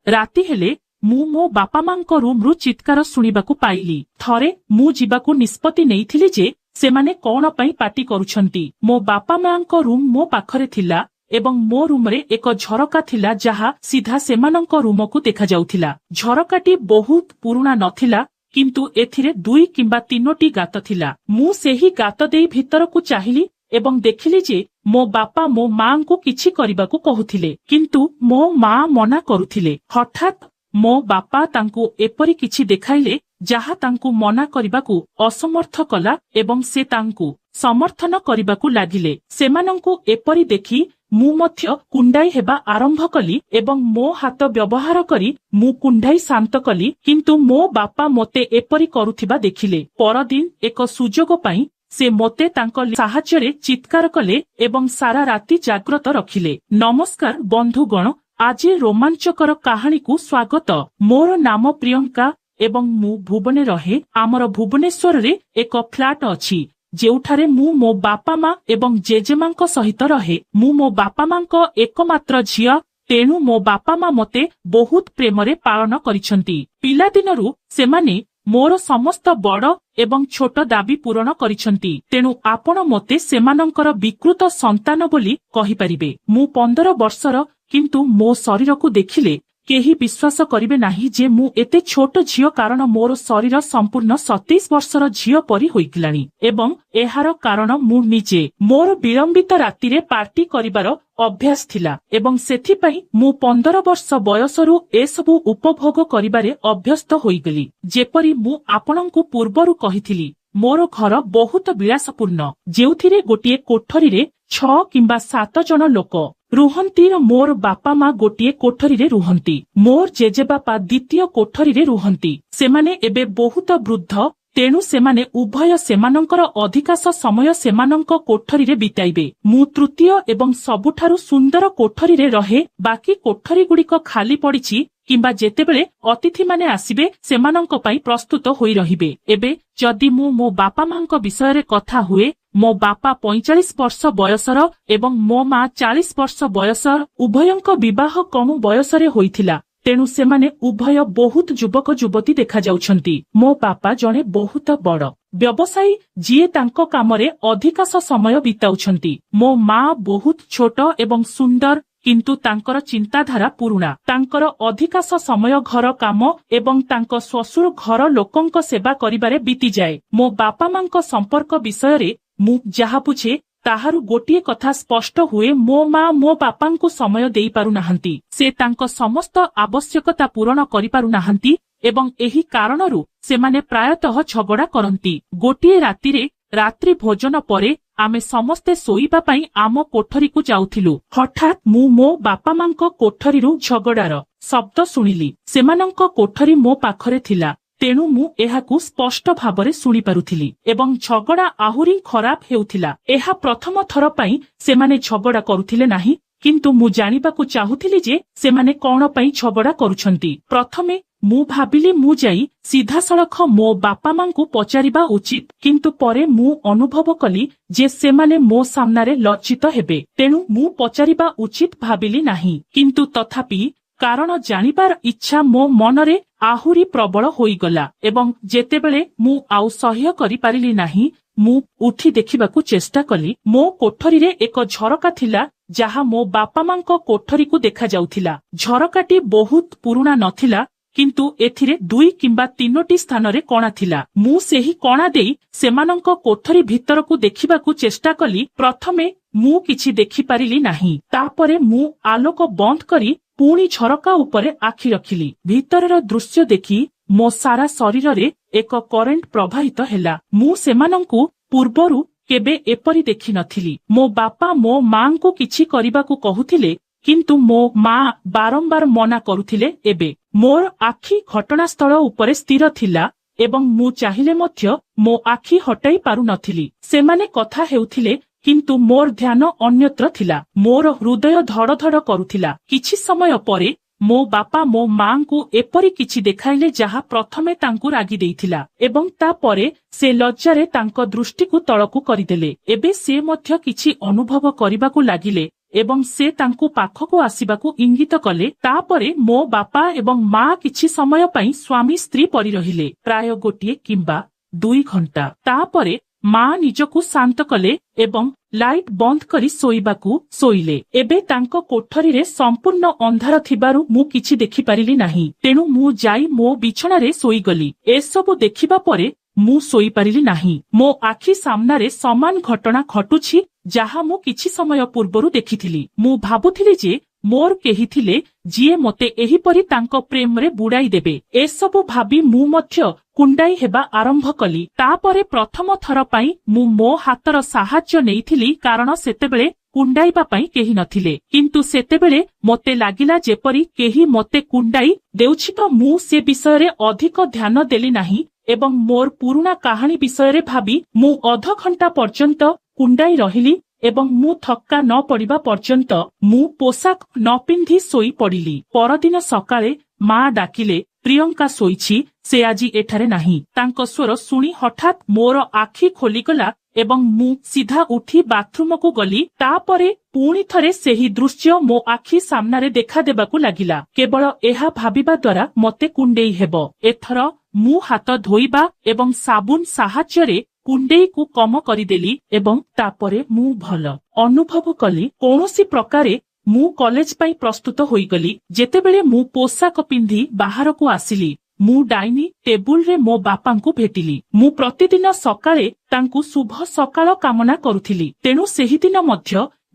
राति हेले मु मो बापा मांको रूमरु चित्कार सुनिबाकु पाइली। थरे मु जिबाकु निष्पत्ति नेइथिली जे सेमाने कोन पई पार्टी करूछंती। मो बापा मांको रूम मो पाखरे थिला एवं मो रूमरे एक झरका थिला जहा सीधा सेमानंको रूमकु देखा जाउथिला। झरकाटी बहुत पुराना नथिला किंतु एथिरे 2 किंबा 3टी गात थिला। मु सेही गात देई भितरकु चाहिली एवं देखिली जे मो बापा मो मां को किछि करिबाकु कहुथिले किंतु मो मां मना करुथिले। हठात मो बापा तांकु एपरि किछि देखाइले जहा तांकु मना करिबाकु असमर्थ कला एवं से तांकु समर्थन करिबाकु लागिले। सेमानंकु एपरि देखि मु मध्य कुंडाई हेबा आरंभ कली एवं मो हाथ व्यवहार करी मु कुंडाई शांत कली किंतु मो बापा मोते एपरि करुथिबा देखिले। परदिन एक सुजोग पई से मोते तांको साहाଯ୍ୟରେ चित्कार कले एवं सारा राति जाग्रत रखिले। नमस्कार बंधुगण, आज रोमांचकर कहानी को स्वागत। मोर नाम प्रियंका एवं मु भुवने रहे। आमर भुवनेश्वर रे एक फ्लैट अछि जेउठारे मु मो बापा मां एवं जेजेमांको सहित रहे। मु मो बापा मांको एकमात्र झिया, तेणु मो बापा मां मते बहुत प्रेमरे पालन करिसंती। पिला दिनरु सेमाने मोर समस्त बड़ एवं छोट दाबी पूरण करिसंती। तेणु आपण मते सेमानंकर विकृत संतान बोली कहि परिबे। मु 15 वर्षर किंतु मो शरीर को देखिले केही विश्वास करिवे नाही जे मु एते छोट झियो, कारण मोर शरीर संपूर्ण 27 वर्षर झियो परी होइकिलानी एवं एहार कारण मु निजे। मोर विलंबित रातिरे पार्टी करिबार अभ्यास थिला एवं सेथि पई मु 15 वर्ष बयसरु ए सबु उपभोग करिबारे अभ्यस्त होइगली। जेपरि मु आपणंकु पूर्वरु कहिथिली, मोर घर बहुत विलासपूर्ण जेउथिरे गोटिए कोठरीरे 6 किंबा 7 जन लोक रुहंती। मोर बापा मां गोटिए कोठरीरे रुहंती। मोर जेजे बापा द्वितीय कोठरीरे रुहंती। सेमाने एबे बहुत वृद्ध, तेणु सेमाने उभय सेमानंकर अधिकांश समय सेमानंक कोठरीरे बिताइबे। मु तृतीय एवं सबुठारु सुंदर कोठरीरे रहे। बाकी कोठरी गुड़िक खाली पड़िछि किंबा जेतेबेले अतिथि माने आसिबे सेमानंक पई प्रस्तुत होई रहिबे। एबे जदि मु मो बापा मांक विषय कथा हुए, मो बापा 45 वर्ष बयसर एवं मो मां 40 वर्ष बयसर। उभयंक विवाह कम बयसरे होइथिला, तेणु सेमाने उभय बहुत युवक युवती देखा जाउछंती। मो बापा जणे बहुत बड़ व्यवसायी जिए तांको कामरे अधिकांश समय बिताउछंती। मो मां बहुत छोट एवं सुंदर किंतु तांकर चिंताधारा पुरुणा। तांकर अधिकांश समय घर काम एवं तांको श्वशुर घर लोकंक सेवा करिबारे बीती जाए। मो बापा मांको संपर्क विषय मु जहा पूछे ताहारु गोटिए कथा स्पष्ट हुए, मो मां मो बापांकु समय देई पारु नाहंती। से तांको समस्त आवश्यकता पूरण करि पारु नाहंती एवं एही कारणरु सेमाने प्रायतः झगड़ा करंती। गोटिए रातिरे रात्रि भोजन परे आमे समस्ते सोईबा पई आम कोठरी को जाउथिलु। हठात मु मो बापा मांको कोठरीरु झगड़ार शब्द सुनिली। सेमानंको कोठरी मो पाखरे थिला, तेणु मु एहाकु स्पष्ट भाबरे सुनी पारुथिली एवं झगड़ा आहुरी खराब हेउथिला। एहा प्रथम थर पई सेमाने झगड़ा करुथिले नाही, किंतु मु जानिबाकु चाहुथिली जे सेमाने कोन पई झगड़ा करूछंती। प्रथमे मु भाबिली मु जाई सीधा सड़ख मो बापा मांकु पचारिबा उचित, किंतु परे मु अनुभव कली जे सेमाने मो सामनारे लज्जित हेबे, तेणु मु पचारिबा उचित भाबिली नाही। किंतु तथापि कारण जानिबार इच्छा मो मनरे आहुरी प्रबल होईगला एवं जेतेबेले मु आउ सह्य करि पारिली नाही, मु उठी देखिबाकु चेष्टा कली। मो कोठरीरे एक झरका थिला जहा मो बापा मांको कोठरी को देखा जाउथिला। झरकाटी बहुत पुराना नथिला, किंतु एथिरे 2 किंबा 3टी स्थानरे कणा थिला। मु सेही कणा देई सेमानंको कोठरी भितरकु देखिबाकु चेष्टा कली। प्रथमे मु किछि देखि पारिली नाही, तापरे मु आलोक बंद करी पुणी झरका उपरे आखि रखिली। भितरर दृश्य देखि मो सारा शरीर रे एक करेंट प्रवाहित हेला। मु सेमानंकु पूर्वरु केबे एपरि देखि नथिली। मो बापा मो मां को किछि करिबाकु कहुथिले, किंतु मो मां बारंबार मना करुथिले। एबे मोर आखि घटनास्थल उपरे स्थिर थिला एवं मु चाहिले मध्य मो आखि हटाई पारु नथिली। सेमाने कथा हेउथिले, किंतु मोर ध्यान अन्यत्र थिला। मोर हृदय धड़ धड़ करुथिला। किछि समय परे मो बापा मो मां को एपरि किछि देखाइले जहा प्रथमे तांकु रागी देइथिला एवं ता परे से लज्जारे तांको दृष्टि को तळकु करिदेले। एबे से मध्य किछि अनुभव करिबाकु लागिले ଏବଂ ସେ ତାଙ୍କୁ ପାଖକୁ ଆସିବାକୁ ଇଙ୍ଗିତ କଲେ। ତାପରେ ମୋ ବାପା ଏବଂ ମା କିଛି ସମୟ ପାଇଁ ସ୍ୱାମୀ ସ୍ତ୍ରୀ ପରି ରହିଲେ, ପ୍ରାୟ 1 କିମ୍ବା 2 ଘଣ୍ଟା। ତାପରେ ମା ନିଜକୁ ଶାନ୍ତ କଲେ ଏବଂ ଲାଇଟ୍ ବନ୍ଦ କରି ଶୋଇଲେ। ଏବେ ତାଙ୍କ କୋଠରୀରେ ସମ୍ପୂର୍ଣ୍ଣ ଅନ୍ଧାର ଥିବାରୁ ମୁଁ କିଛି ଦେଖିପାରିଲି ନାହିଁ। ତେଣୁ ମୁଁ ଯାଇ ମୋ ବିଛଣାରେ ଶୋଇଗଲି। ଏସବୁ ଦେଖିବା ପରେ ମୁଁ ଶୋଇପାରିଲି ନାହିଁ। ମୋ ଆଖି ସାମ୍ନାରେ ସମାନ ଘଟଣା ଘଟୁଛି ଯାହା ମୁଁ କିଛି ସମୟ ପୂର୍ବରୁ ଦେଖିଥିଲି। ମୁଁ ଭାବୁଥିଲି ଯେ ମୋର କେହି ଥିଲେ ଯିଏ ମୋତେ ଏହିପରି ତାଙ୍କ ପ୍ରେମରେ ବୁଡାଇ ଦେବେ। ଏସବୁ ଭାବି ମୁଁ ମଧ୍ୟ କୁଣ୍ଡାଇ ହେବା ଆରମ୍ଭ କଲି। ତାପରେ ପ୍ରଥମ ଥର ପାଇଁ ମୁଁ ମୋ ହାତର ସାହାଯ୍ୟ ନେଇଥିଲି, କାରଣ ସେତେବେଳେ କୁଣ୍ଡାଇବା ପାଇଁ କେହି ନଥିଲେ। କିନ୍ତୁ ସେତେବେଳେ ମୋତେ ଲାଗିଲା ଯେପରି କେହି ମୋତେ କୁଣ୍ଡାଇ ଦେଉଛି। ତ ମୁଁ ସେ ବିଷୟରେ ଅଧିକ ଧ୍ୟାନ ଦେଲି ନାହିଁ ଏବଂ ମୋର ପୁରୁଣା କାହାଣୀ ବିଷୟରେ ଭାବି ମୁଁ ଅଧଘଣ୍ଟା ପର୍ଯ୍ୟନ୍ତ କୁଣ୍ଡାଇ ରହିଲି ଏବଂ ମୁଁ ଥକ୍କା ନ ପଡ଼ିବା ପର୍ଯ୍ୟନ୍ତ ମୁଁ ପୋଷାକ ନ ପିନ୍ଧି ଶୋଇ ପଡ଼ିଲି। ପରଦିନ ସକାଳେ ମା ଡାକିଲେ, ପ୍ରିୟଙ୍କା ଶୋଇଛି, ସେ ଆଜି ଏଠାରେ ନାହିଁ। ତାଙ୍କ ସ୍ୱର ଶୁଣି ହଠାତ୍ ମୋର ଆଖି ଖୋଲିଗଲା ଏବଂ ମୁଁ ସିଧା ଉଠି ବାଥରୁମକୁ ଗଲି। ତାପରେ ପୁଣି ଥରେ ସେହି ଦୃଶ୍ୟ ମୋ ଆଖି ସାମ୍ନାରେ ଦେଖାଦେବାକୁ ଲାଗିଲା। କେବଳ ଏହା ଭାବିବା ଦ୍ୱାରା ମୋତେ କୁଣ୍ଡେଇ ହେବ। ଏଥର ମୁଁ ହାତ ଧୋଇବା ଏବଂ ସାବୁନ ସାହାଯ୍ୟରେ କୁଣ୍ଡେଇକୁ କମ କରିଦେଲି ଏବଂ ତାପରେ ମୁଁ ଭଲ ଅନୁଭବ କଲି। କୌଣସି ପ୍ରକାରେ ମୁଁ କଲେଜ ପାଇଁ ପ୍ରସ୍ତୁତ ହୋଇଗଲି। ଯେତେବେଳେ ମୁଁ ପୋଷାକ ପିନ୍ଧି ବାହାରକୁ ଆସିଲି, ମୁଁ ଡାଇନିଂ ଟେବୁଲରେ ମୋ ବାପାଙ୍କୁ ଭେଟିଲି। ମୁଁ ପ୍ରତିଦିନ ସକାଳେ ତାଙ୍କୁ ଶୁଭ ସକାଳ କାମନା କରୁଥିଲି, ତେଣୁ ସେହିଦିନ ମଧ୍ୟ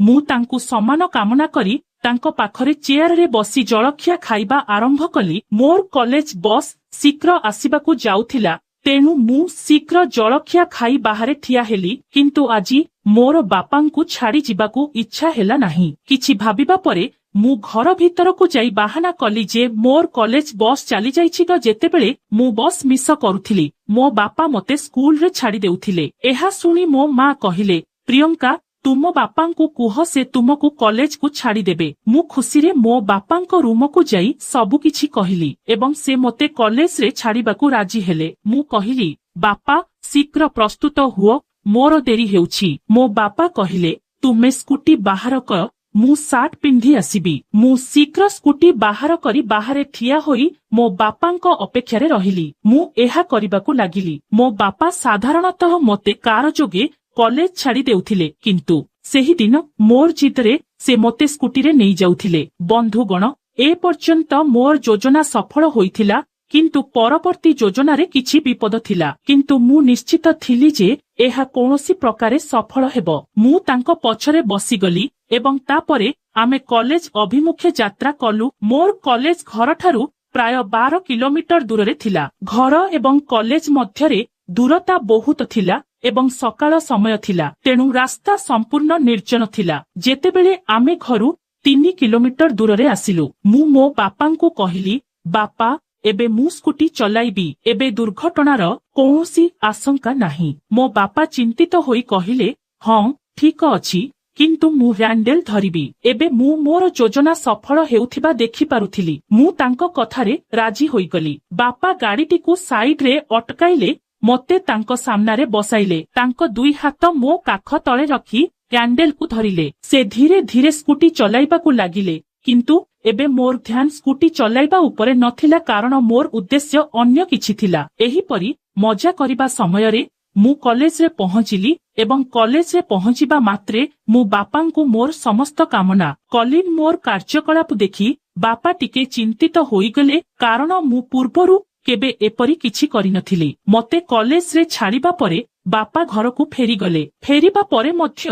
ମୁଁ ତାଙ୍କୁ ସମାନ କାମନା କରି ତାଙ୍କ ପାଖରେ ଚେୟାରରେ ବସି ଜଳଖିଆ ଖାଇବା ଆରମ୍ଭ କଲି। ମୋର କଲେଜ ବସ୍ ଶୀଘ୍ର ଆସିବାକୁ ଯାଉଥିଲା, ତେଣୁ ମୁଁ ଶୀଘ୍ର ଜଳଖିଆ ଖାଇ ବାହାରେ ଠିଆ ହେଲି। କିନ୍ତୁ ଆଜି ମୋର ବାପାଙ୍କୁ ଛାଡ଼ି ଯିବାକୁ ଇଚ୍ଛା ହେଲା ନାହିଁ। କିଛି ଭାବିବା ପରେ ମୁଁ ଘର ଭିତରକୁ ଯାଇ ବାହାନା କଲି ଯେ ମୋର କଲେଜ ବସ୍ ଚାଲିଯାଇଛି। ଯେତେବେଳେ ମୁଁ ବସ୍ ମିସ୍ କରୁଥିଲି, ମୋ ବାପା ମୋତେ ସ୍କୁଲରେ ଛାଡ଼ି ଦେଉଥିଲେ। ଏହା ଶୁଣି ମୋ ମା କହିଲେ, ପ୍ରିୟଙ୍କା, ତୁମ ବାପାଙ୍କୁ କୁହ ସେ ତୁମକୁ କଲେଜକୁ ଛାଡ଼ିଦେବେ। ମୁଁ ଖୁସିରେ ମୋ ବାପାଙ୍କ ରୁମକୁ ଯାଇ ସବୁକିଛି କହିଲି ଏବଂ ସେ ମୋତେ କଲେଜରେ ଛାଡ଼ିବାକୁ ରାଜି ହେଲେ। ମୁଁ କହିଲି, ବାପା, ଶୀଘ୍ର ପ୍ରସ୍ତୁତ ହୁଅ, ମୋର ଡେରି ହେଉଛି। ମୋ ବାପା କହିଲେ, ତୁମେ ସ୍କୁଟି ବାହାର କର, ମୁଁ ସାର୍ଟ ପିନ୍ଧି ଆସିବି। ମୁଁ ଶୀଘ୍ର ସ୍କୁଟି ବାହାର କରି ବାହାରେ ଠିଆ ହୋଇ ମୋ ବାପାଙ୍କ ଅପେକ୍ଷାରେ ରହିଲି। ମୁଁ ଏହା କରିବାକୁ ଲାଗିଲି। ମୋ ବାପା ସାଧାରଣତଃ ମୋତେ କାର ଯୋଗେ କଲେଜ ଛାଡ଼ି ଦେଉଥିଲେ, କିନ୍ତୁ ସେହିଦିନ ମୋର ଜିଦରେ ସେ ମୋତେ ସ୍କୁଟିରେ ନେଇଯାଉଥିଲେ। ବନ୍ଧୁଗଣ, ଏପର୍ଯ୍ୟନ୍ତ ମୋର ଯୋଜନା ସଫଳ ହୋଇଥିଲା, କିନ୍ତୁ ପରବର୍ତ୍ତୀ ଯୋଜନାରେ କିଛି ବିପଦ ଥିଲା। କିନ୍ତୁ ମୁଁ ନିଶ୍ଚିତ ଥିଲି ଯେ ଏହା କୌଣସି ପ୍ରକାରେ ସଫଳ ହେବ। ମୁଁ ତାଙ୍କ ପଛରେ ବସିଗଲି ଏବଂ ତାପରେ ଆମେ କଲେଜ ଅଭିମୁଖେ ଯାତ୍ରା କଲୁ। ମୋର କଲେଜ ଘରଠାରୁ ପ୍ରାୟ 12 କିଲୋମିଟର ଦୂରରେ ଥିଲା। ଘର ଏବଂ କଲେଜ ମଧ୍ୟରେ ଦୂରତା ବହୁତ ଥିଲା ଏବଂ ସକାଳ ସମୟ ଥିଲା, ତେଣୁ ରାସ୍ତା ସମ୍ପୂର୍ଣ୍ଣ ନିର୍ଜନ ଥିଲା। ଯେତେବେଳେ ଆମେ ଘରୁ 3 କିଲୋମିଟର ଦୂରରେ ଆସିଲୁ, ମୁଁ ମୋ ବାପାଙ୍କୁ କହିଲି, ବାପା, ଏବେ ମୁଁ ସ୍କୁଟି ଚଲାଇବି। ଏବେ ଦୁର୍ଘଟଣାର କୌଣସି ଆଶଙ୍କା ନାହିଁ। ମୋ ବାପା ଚିନ୍ତିତ ହୋଇ କହିଲେ, ହଁ ଠିକ ଅଛି, କିନ୍ତୁ ମୁଁ ହ୍ୟାଣ୍ଡେଲ ଧରିବି। ଏବେ ମୁଁ ମୋର ଯୋଜନା ସଫଳ ହେଉଥିବା ଦେଖିପାରୁଥିଲି। ମୁଁ ତାଙ୍କ କଥାରେ ରାଜି ହୋଇଗଲି। ବାପା ଗାଡ଼ିଟିକୁ ସାଇଡରେ ଅଟକାଇଲେ, ମୋତେ ତାଙ୍କ ସାମ୍ନାରେ ବସାଇଲେ। ତାଙ୍କ 2 ହାତ ମୋ କାଖ ତଳେ ରଖି ହ୍ୟାଣ୍ଡେଲକୁ ଧରିଲେ। ସେ ଧୀରେ ଧୀରେ ସ୍କୁଟି ଚଲାଇବାକୁ ଲାଗିଲେ। କିନ୍ତୁ ଏବେ ମୋର ଧ୍ୟାନ ସ୍କୁଟି ଚଲାଇବା ଉପରେ ନଥିଲା, କାରଣ ମୋର ଉଦ୍ଦେଶ୍ୟ ଅନ୍ୟ କିଛି ଥିଲା। ଏହିପରି ମଜା କରିବା ସମୟରେ ମୁଁ କଲେଜରେ ପହଞ୍ଚିଲି ଏବଂ କଲେଜରେ ପହଞ୍ଚିବା ମାତ୍ରେ ମୁଁ ବାପାଙ୍କୁ ମୋର ସମସ୍ତ କାମନା କଲି। ମୋର କାର୍ଯ୍ୟକଳାପ ଦେଖି ବାପା ଟିକେ ଚିନ୍ତିତ ହୋଇଗଲେ, କାରଣ ମୁଁ ପୂର୍ବରୁ କେବେ ଏପରି କିଛି କରିନଥିଲି। ମୋତେ କଲେଜରେ ଛାଡ଼ିବା ପରେ ବାପା ଘରକୁ ଫେରିଗଲେ। ଫେରିବା ପରେ ମଧ୍ୟ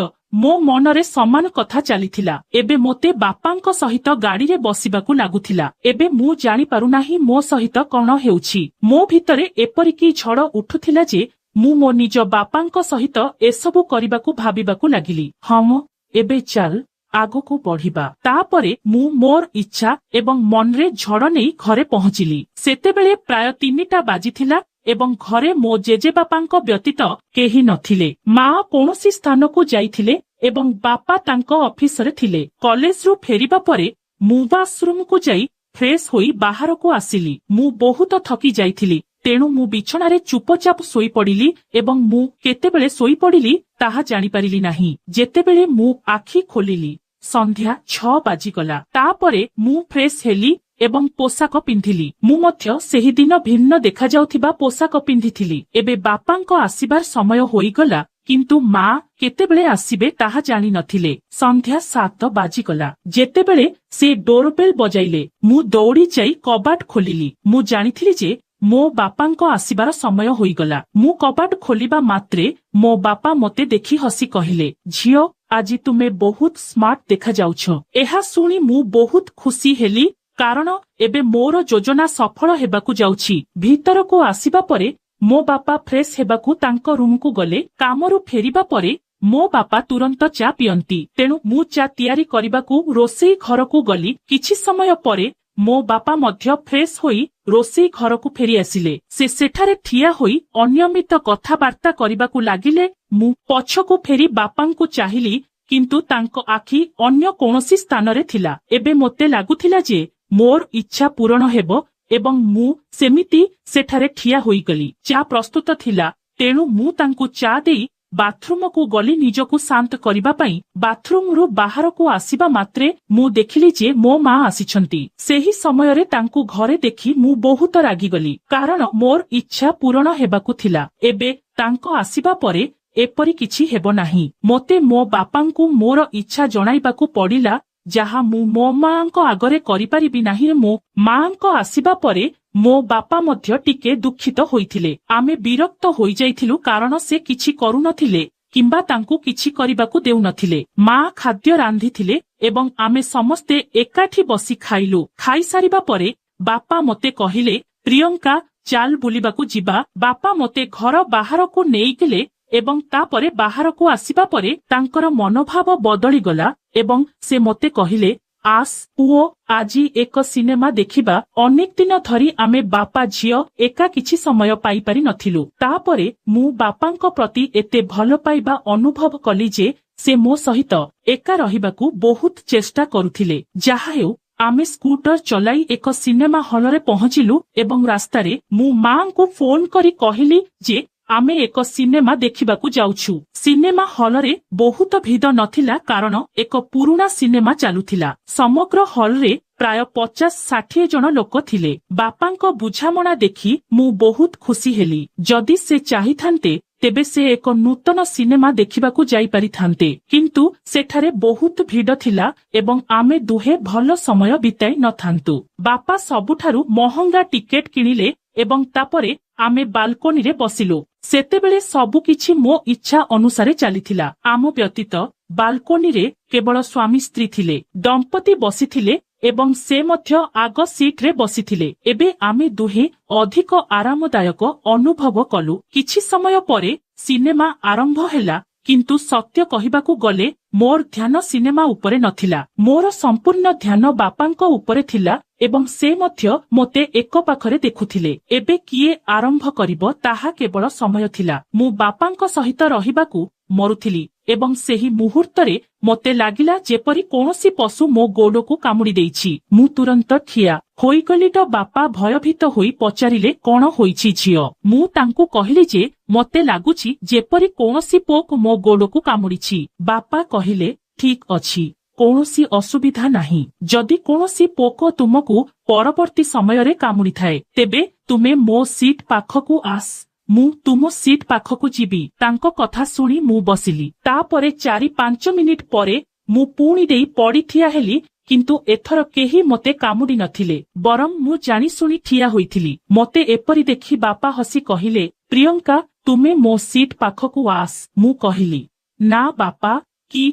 ମୋ ମନରେ ସମାନ କଥା ଚାଲିଥିଲା। ଏବେ ମୋତେ ବାପାଙ୍କ ସହିତ ଗାଡ଼ିରେ ବସିବାକୁ ଲାଗୁଥିଲା। ଏବେ ମୁଁ ଜାଣିପାରୁନାହିଁ ମୋ ସହିତ କଣ ହେଉଛି। ମୋ ଭିତରେ ଏପରିକି ଝଡ଼ ଉଠୁଥିଲା ଯେ ମୁଁ ମୋ ନିଜ ବାପାଙ୍କ ସହିତ ଏସବୁ କରିବାକୁ ଭାବିବାକୁ ଲାଗିଲି। ହଁ, ଏବେ ଚାଲ ଆଗକୁ ବଢିବା। ତାପରେ ମୁଁ ମୋର ଇଚ୍ଛା ଏବଂ ମନରେ ଝଡ଼ ନେଇ ଘରେ ପହଞ୍ଚିଲି। ସେତେବେଳେ ପ୍ରାୟ 3ଟା ବାଜିଥିଲା ଏବଂ ଘରେ ମୋ ଜେଜେବାପାଙ୍କ ବ୍ୟତୀତ କେହି ନଥିଲେ। ମା କୌଣସି ସ୍ଥାନକୁ ଯାଇଥିଲେ ଏବଂ ବାପା ତାଙ୍କ ଅଫିସରେ ଥିଲେ। କଲେଜରୁ ଫେରିବା ପରେ ମୁଁ ବାଥରୁମକୁ ଯାଇ ଫ୍ରେଶ ହୋଇ ବାହାରକୁ ଆସିଲି। ମୁଁ ବହୁତ ଥକି ଯାଇଥିଲି, ତେଣୁ ମୁଁ ବିଛଣାରେ ଚୁପଚାପ ଶୋଇପଡ଼ିଲି ଏବଂ ମୁଁ କେତେବେଳେ ଶୋଇପଡ଼ିଲି ତାହା ଜାଣିପାରିଲି ନାହିଁ। ଯେତେବେଳେ ମୁଁ ଆଖି ଖୋଲିଲି, ସନ୍ଧ୍ୟା 6 ବାଜିଗଲା। ତାପରେ ମୁଁ ଫ୍ରେଶ ହେଲି ଏବଂ ପୋଷାକ ପିନ୍ଧିଲି। ମୁଁ ମଧ୍ୟ ସେହିଦିନ ଭିନ୍ନ ଦେଖାଯାଉଥିବା ପୋଷାକ ପିନ୍ଧିଥିଲି। ଏବେ ବାପାଙ୍କ ଆସିବାର ସମୟ ହୋଇଗଲା, କିନ୍ତୁ ମା କେତେବେଳେ ଆସିବେ ତାହା ଜାଣିନଥିଲେ। ସନ୍ଧ୍ୟା 7 ବାଜିଗଲା। ଯେତେବେଳେ ସେ ଡୋରବେଲ ବଜାଇଲେ, ମୁଁ ଦୌଡ଼ି ଯାଇ କବାଟ ଖୋଲିଲି। ମୁଁ ଜାଣିଥିଲି ଯେ ମୋ ବାପାଙ୍କ ଆସିବାର ସମୟ ହୋଇଗଲା। ମୁଁ କବାଟ ଖୋଲିବା ମାତ୍ରେ ମୋ ବାପା ମୋତେ ଦେଖି ହସି କହିଲେ, ଝିଅ, ଆଜି ତୁମେ ବହୁତ ସ୍ମାର୍ଟ ଦେଖାଯାଉଛ। ଏହା ଶୁଣି ମୁଁ ବହୁତ ଖୁସି ହେଲି, କାରଣ ଏବେ ମୋର ଯୋଜନା ସଫଳ ହେବାକୁ ଯାଉଛି। ଭିତରକୁ ଆସିବା ପରେ ମୋ ବାପା ଫ୍ରେଶ ହେବାକୁ ତାଙ୍କ ରୁମକୁ ଗଲେ। କାମରୁ ଫେରିବା ପରେ ମୋ ବାପା ତୁରନ୍ତ ଚା ପିଅନ୍ତି, ତେଣୁ ମୁଁ ଚା ତିଆରି କରିବାକୁ ରୋଷେଇ ଘରକୁ ଗଲି। କିଛି ସମୟ ପରେ ମୋ ବାପା ମଧ୍ୟ ଫ୍ରେଶ ହୋଇ ରୋଷେଇ ଘରକୁ ଫେରି ଆସିଲେ। ସେ ସେଠାରେ ଠିଆ ହୋଇ ଅନିୟମିତ କଥାବାର୍ତ୍ତା କରିବାକୁ ଲାଗିଲେ। ମୁଁ ପଛକୁ ଫେରି ବାପାଙ୍କୁ ଚାହିଁଲି, କିନ୍ତୁ ତାଙ୍କ ଆଖି ଅନ୍ୟ କୌଣସି ସ୍ଥାନରେ ଥିଲା। ଏବେ ମୋତେ ଲାଗୁଥିଲା ଯେ ମୋର ଇଚ୍ଛା ପୂରଣ ହେବ ଏବଂ ମୁଁ ସେମିତି ସେଠାରେ ଠିଆ ହୋଇଗଲି। ଚା ପ୍ରସ୍ତୁତ ଥିଲା, ତେଣୁ ମୁଁ ତାଙ୍କୁ ଚା ଦେଇ ବାଥରୁମକୁ ଗଲି ନିଜକୁ ଶାନ୍ତ କରିବା ପାଇଁ। ବାଥରୁମରୁ ବାହାରକୁ ଆସିବା ମାତ୍ରେ ମୁଁ ଦେଖିଲି ଯେ ମୋ ମା ଆସିଛନ୍ତି। ସେହି ସମୟରେ ତାଙ୍କୁ ଘରେ ଦେଖି ମୁଁ ବହୁତ ରାଗିଗଲି, କାରଣ ମୋର ଇଚ୍ଛା ପୂରଣ ହେବାକୁ ଥିଲା। ଏବେ ତାଙ୍କ ଆସିବା ପରେ ଏପରି କିଛି ହେବ ନାହିଁ। ମୋତେ ମୋ ବାପାଙ୍କୁ ମୋର ଇଚ୍ଛା ଜଣାଇବାକୁ ପଡ଼ିଲା, ଯାହା ମୁଁ ମୋ ମାଙ୍କ ଆଗରେ କରିପାରିବି ନାହିଁ। ମୋ ମାଙ୍କ ଆସିବା ପରେ ମୋ ବାପା ମଧ୍ୟ ଟିକେ ଦୁଃଖିତ ହୋଇଥିଲେ। ଆମେ ବିରକ୍ତ ହୋଇଯାଇଥିଲୁ, କାରଣ ସେ କିଛି କରୁନଥିଲେ କିମ୍ବା ତାଙ୍କୁ କିଛି କରିବାକୁ ଦେଉନଥିଲେ। ମା ଖାଦ୍ୟ ରାନ୍ଧିଥିଲେ ଏବଂ ଆମେ ସମସ୍ତେ ଏକାଠି ବସି ଖାଇଲୁ। ଖାଇସାରିବା ପରେ ବାପା ମୋତେ କହିଲେ, ପ୍ରିୟଙ୍କା, ଚାଲ ବୁଲିବାକୁ ଯିବା। ବାପା ମୋତେ ଘର ବାହାରକୁ ନେଇଗଲେ ଏବଂ ତାପରେ ବାହାରକୁ ଆସିବା ପରେ ତାଙ୍କର ମନୋଭାବ ବଦଳିଗଲା ଏବଂ ସେ ମୋତେ କହିଲେ, ଆସ ପୁଅ, ଆଜି ଏକ ସିନେମା ଦେଖିବା। ଅନେକ ଦିନ ଧରି ଆମେ ବାପା ଝିଅ ଏକା କିଛି ସମୟ ପାଇପାରି ନଥିଲୁ। ତାପରେ ମୁଁ ବାପାଙ୍କ ପ୍ରତି ଏତେ ଭଲ ପାଇବା ଅନୁଭବ କଲି ଯେ ସେ ମୋ ସହିତ ଏକା ରହିବାକୁ ବହୁତ ଚେଷ୍ଟା କରୁଥିଲେ। ଯାହା ହେଉ, ଆମେ ସ୍କୁଟର ଚଲାଇ ଏକ ସିନେମା ହଲରେ ପହଞ୍ଚିଲୁ ଏବଂ ରାସ୍ତାରେ ମୁଁ ମାଙ୍କୁ ଫୋନ କରି କହିଲି ଯେ ଆମେ ଏକ ସିନେମା ଦେଖିବାକୁ ଯାଉଛୁ। ସିନେମା ହଲରେ ବହୁତ ଭିଡ଼ ନଥିଲା, କାରଣ ଏକ ପୁରୁଣା ସିନେମା ଚାଲୁଥିଲା। ସମଗ୍ର ହଲରେ ପ୍ରାୟ 50-60 ଜଣ ଲୋକ ଥିଲେ। ବାପାଙ୍କ ବୁଝାମଣା ଦେଖି ମୁଁ ବହୁତ ଖୁସି ହେଲି। ଯଦି ସେ ଚାହିଁଥାନ୍ତେ ତେବେ ସେ ଏକ ନୂତନ ସିନେମା ଦେଖିବାକୁ ଯାଇପାରିଥାନ୍ତେ, କିନ୍ତୁ ସେଠାରେ ବହୁତ ଭିଡ଼ ଥିଲା ଏବଂ ଆମେ ଦୁହେଁ ଭଲ ସମୟ ବିତାଇ ନଥାନ୍ତୁ। ବାପା ସବୁଠାରୁ ମହଙ୍ଗା ଟିକେଟ କିଣିଲେ ଏବଂ ତାପରେ ଆମେ ବାଲକୋନିରେ ବସିଲୁ। ସେତେବେଳେ ସବୁକିଛି ମୋ ଇଚ୍ଛା ଅନୁସାରେ ଚାଲିଥିଲା। ଆମ ବ୍ୟତୀତ ବାଲକୋନିରେ କେବଳ ସ୍ୱାମୀ ସ୍ତ୍ରୀ ଥିଲେ। ଦମ୍ପତି ବସିଥିଲେ ଏବଂ ସେ ମଧ୍ୟ ଆଗ ସିଟ୍ରେ ବସିଥିଲେ। ଏବେ ଆମେ ଦୁହେଁ ଅଧିକ ଆରାମଦାୟକ ଅନୁଭବ କଲୁ। କିଛି ସମୟ ପରେ ସିନେମା ଆରମ୍ଭ ହେଲା, କିନ୍ତୁ ସତ୍ୟ କହିବାକୁ ଗଲେ ମୋର ଧ୍ୟାନ ସିନେମା ଉପରେ ନଥିଲା। ମୋର ସମ୍ପୂର୍ଣ୍ଣ ଧ୍ୟାନ ବାପାଙ୍କ ଉପରେ ଥିଲା ଏବଂ ସେ ମଧ୍ୟ ମୋତେ ଏକ ପାଖରେ ଦେଖୁଥିଲେ। ଏବେ କିଏ ଆରମ୍ଭ କରିବ ତାହା କେବଳ ସମୟ ଥିଲା। ମୁଁ ବାପାଙ୍କ ସହିତ ରହିବାକୁ ମରୁଥିଲି ଏବଂ ସେହି ମୁହୂର୍ତ୍ତରେ ମୋତେ ଲାଗିଲା ଯେପରି କୌଣସି ପଶୁ ମୋ ଗୋଡ଼କୁ କାମୁଡ଼ି ଦେଇଛି। ମୁଁ ତୁରନ୍ତ ଠିଆ ହୋଇଗଲି ତ ବାପା ଭୟଭୀତ ହୋଇ ପଚାରିଲେ, କଣ ହୋଇଛି ଝିଅ? ମୁଁ ତାଙ୍କୁ କହିଲି ଯେ ମୋତେ ଲାଗୁଛି ଯେପରି କୌଣସି ପୋକ ମୋ ଗୋଡ଼କୁ କାମୁଡ଼ିଛି। ବାପା କହିଲେ, ଠିକ୍ ଅଛି, କୌଣସି ଅସୁବିଧା ନାହିଁ। ଯଦି କୌଣସି ପୋକ ତୁମକୁ ପରବର୍ତ୍ତୀ ସମୟରେ କାମୁଡ଼ିଥାଏ, ତେବେ ତୁମେ ମୋ ସିଟ୍ ପାଖକୁ ଆସ, ମୁଁ ତୁମ ସିଟ୍ ପାଖକୁ ଯିବି। ତାଙ୍କ କଥା ଶୁଣି ମୁଁ ବସିଲି। ତାପରେ 4-5 ମିନିଟ୍ ପରେ ମୁଁ ପୁଣି ଦେଇ ପଡ଼ିଠିଆ ହେଲି, କିନ୍ତୁ ଏଥର କେହି ମୋତେ କାମୁଡ଼ି ନଥିଲେ, ବରଂ ମୁଁ ଜାଣିଶୁଣି ଠିଆ ହୋଇଥିଲି। ମୋତେ ଏପରି ଦେଖି ବାପା ହସି କହିଲେ, ପ୍ରିୟଙ୍କା, ତୁମେ ମୋ ସିଟ୍ ପାଖକୁ ଆସ। ମୁଁ କହିଲି, ନା ବାପା, କି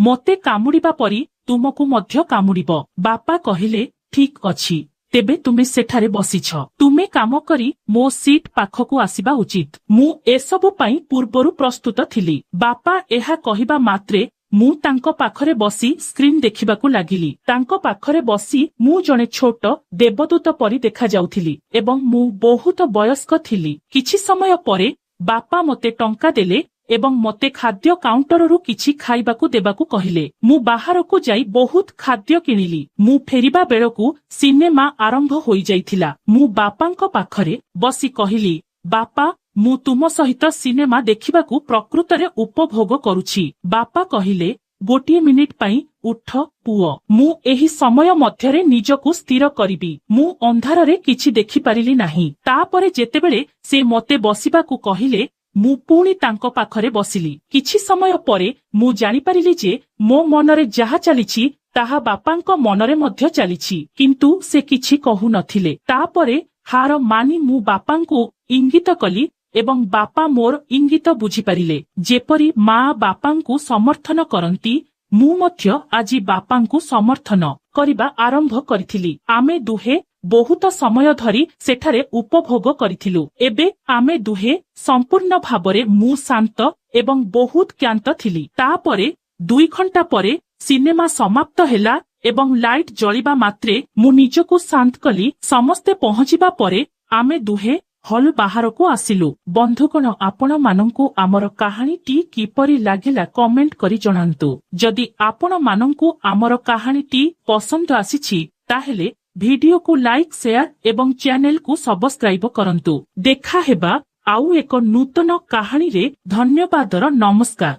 ମୋତେ କାମୁଡ଼ିବା ପରି ତୁମକୁ ମଧ୍ୟ କାମୁଡ଼ିବ। ବାପା କହିଲେ, ଠିକ୍ ଅଛି, ତେବେ ତୁମେ ସେଠାରେ ବସିଛ। ତୁମେ କାମ କରି ମୋ ସିଟ୍ ପାଖକୁ ଆସିବା ଉଚିତ। ମୁଁ ଏସବୁ ପାଇଁ ପୂର୍ବରୁ ପ୍ରସ୍ତୁତ ଥିଲି। ବାପା ଏହା କହିବା ମାତ୍ରେ ମୁଁ ତାଙ୍କ ପାଖରେ ବସି ସ୍କ୍ରିନ୍ ଦେଖିବାକୁ ଲାଗିଲି। ତାଙ୍କ ପାଖରେ ବସି ମୁଁ ଜଣେ ଛୋଟ ଦେବଦୂତ ପରି ଦେଖାଯାଉଥିଲି ଏବଂ ମୁଁ ବହୁତ ବୟସ୍କ ଥିଲି। କିଛି ସମୟ ପରେ ବାପା ମୋତେ ଟଙ୍କା ଦେଲେ ଏବଂ ମୋତେ ଖାଦ୍ୟ କାଉଣ୍ଟରରୁ କିଛି ଖାଇବାକୁ ଦେବାକୁ କହିଲେ। ମୁଁ ବାହାରକୁ ଯାଇ ବହୁତ ଖାଦ୍ୟ କିଣିଲି। ମୁଁ ଫେରିବା ବେଳକୁ ସିନେମା ଆରମ୍ଭ ହୋଇଯାଇଥିଲା। ମୁଁ ବାପାଙ୍କ ପାଖରେ ବସି କହିଲି, ବାପା, ମୁଁ ତୁମ ସହିତ ସିନେମା ଦେଖିବାକୁ ପ୍ରକୃତରେ ଉପଭୋଗ କରୁଛି। ବାପା କହିଲେ, ଗୋଟିଏ ମିନିଟ୍ ପାଇଁ ଉଠ ପୁଅ, ମୁଁ ଏହି ସମୟ ମଧ୍ୟରେ ନିଜକୁ ସ୍ଥିର କରିବି। ମୁଁ ଅନ୍ଧାରରେ କିଛି ଦେଖିପାରିଲି ନାହିଁ। ତାପରେ ଯେତେବେଳେ ସେ ମୋତେ ବସିବାକୁ କହିଲେ, ମୁଁ ପୁଣି ତାଙ୍କ ପାଖରେ ବସିଲି। କିଛି ସମୟ ପରେ ମୁଁ ଜାଣିପାରିଲି ଯେ ମୋ ମନରେ ଯାହା ଚାଲିଛି ତାହା ବାପାଙ୍କ ମନରେ ମଧ୍ୟ ଚାଲିଛି, କିନ୍ତୁ ସେ କିଛି କହୁନଥିଲେ। ତାପରେ ହାର ମାନି ମୁଁ ବାପାଙ୍କୁ ଇଙ୍ଗିତ କଲି ଏବଂ ବାପା ମୋର ଇଙ୍ଗିତ ବୁଝିପାରିଲେ। ଯେପରି ମା ବାପାଙ୍କୁ ସମର୍ଥନ କରନ୍ତି, ମୁଁ ମଧ୍ୟ ଆଜି ବାପାଙ୍କୁ ସମର୍ଥନ କରିବା ଆରମ୍ଭ କରିଥିଲି। ଆମେ ଦୁହେଁ ବହୁତ ସମୟ ଧରି ସେଠାରେ ଉପଭୋଗ କରିଥିଲୁ। ଏବେ ଆମେ ଦୁହେଁ ସମ୍ପୂର୍ଣ୍ଣ ଭାବରେ ମୁଁ ଶାନ୍ତ ଏବଂ ବହୁତ କ୍ଳାନ୍ତ ଥିଲି। ତାପରେ 2 ଘଣ୍ଟା ପରେ ସିନେମା ସମାପ୍ତ ହେଲା ଏବଂ ଲାଇଟ୍ ଜଳିବା ମାତ୍ରେ ମୁଁ ନିଜକୁ ଶାନ୍ତ କଲି। ସମସ୍ତେ ପହଞ୍ଚିବା ପରେ ଆମେ ଦୁହେଁ ହଲ୍ ବାହାରକୁ ଆସିଲୁ। ବନ୍ଧୁଗଣ, ଆପଣମାନଙ୍କୁ ଆମର କାହାଣୀଟି କିପରି ଲାଗିଲା କମେଣ୍ଟ କରି ଜଣାନ୍ତୁ। ଯଦି ଆପଣମାନଙ୍କୁ ଆମର କାହାଣୀଟି ପସନ୍ଦ ଆସିଛି ତାହେଲେ ଭିଡିଓକୁ ଲାଇକ୍, ସେୟାର ଏବଂ ଚ୍ୟାନେଲକୁ ସବସ୍କ୍ରାଇବ କରନ୍ତୁ। ଦେଖାହେବା ଆଉ ଏକ ନୂତନ କାହାଣୀରେ। ଧନ୍ୟବାଦର ନମସ୍କାର।